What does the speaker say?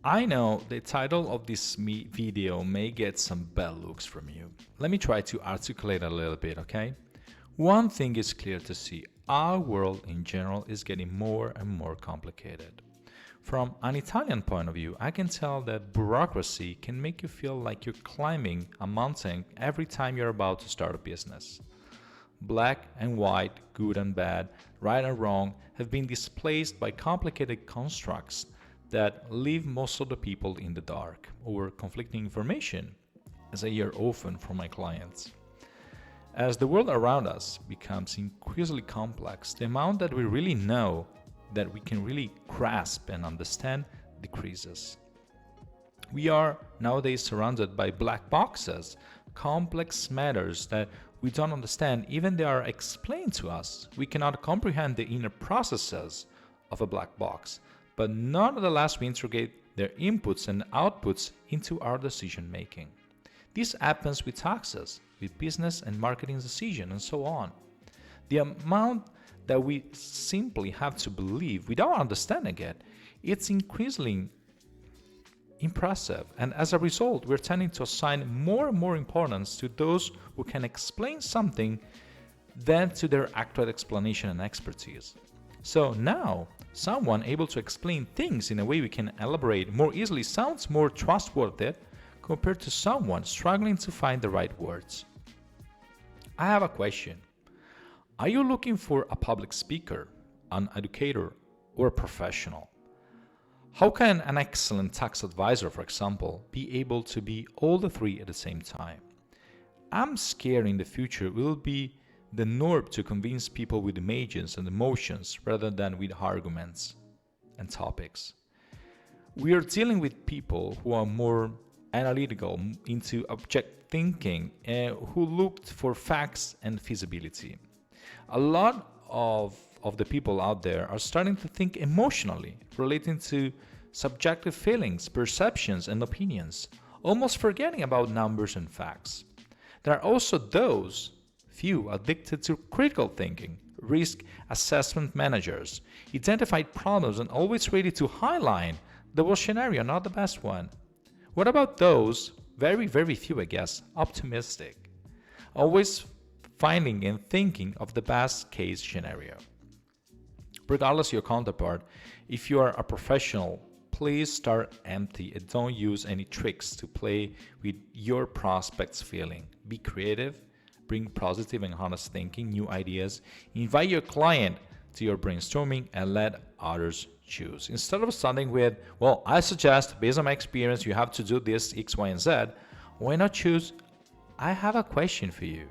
I know the title of this video may get some bad looks from you. Let me try to articulate a little bit, okay? One thing is clear to see. Our world in general is getting more and more complicated. From an Italian point of view, I can tell that bureaucracy can make you feel like you're climbing a mountain every time you're about to start a business. Black and white, good and bad, right and wrong have been displaced by complicated constructs that leave most of the people in the dark or conflicting information, as I hear often from my clients. As the world around us becomes increasingly complex, the amount that we really know, that we can really grasp and understand, decreases. We are nowadays surrounded by black boxes, complex matters that we don't understand, even they are explained to us. We cannot comprehend the inner processes of a black box, but nonetheless we integrate their inputs and outputs into our decision making. This happens with taxes, with business and marketing decisions, and so on. The amount that we simply have to believe without understanding it, it's increasingly impressive, and as a result we're tending to assign more and more importance to those who can explain something than to their actual explanation and expertise. So now, someone able to explain things in a way we can elaborate more easily sounds more trustworthy compared to someone struggling to find the right words. I have a question. Are you looking for a public speaker, an educator, or a professional? How can an excellent tax advisor, for example, be able to be all the three at the same time? I'm scared in the future will be the norm to convince people with images and emotions rather than with arguments and topics. We are dealing with people who are more analytical, into object thinking, who looked for facts and feasibility. A lot of the people out there are starting to think emotionally, relating to subjective feelings, perceptions, and opinions, almost forgetting about numbers and facts. There are also those few addicted to critical thinking, risk assessment managers, identified problems, and always ready to highlight the worst scenario, not the best one. What about those, very, very few, I guess, optimistic, always finding and thinking of the best case scenario? Regardless of your counterpart, if you are a professional, please start empty and don't use any tricks to play with your prospect's feeling. Be creative, bring positive and honest thinking, new ideas, invite your client to your brainstorming, and let others choose. Instead of starting with, well, I suggest, based on my experience, you have to do this X, Y, and Z, why not choose, I have a question for you.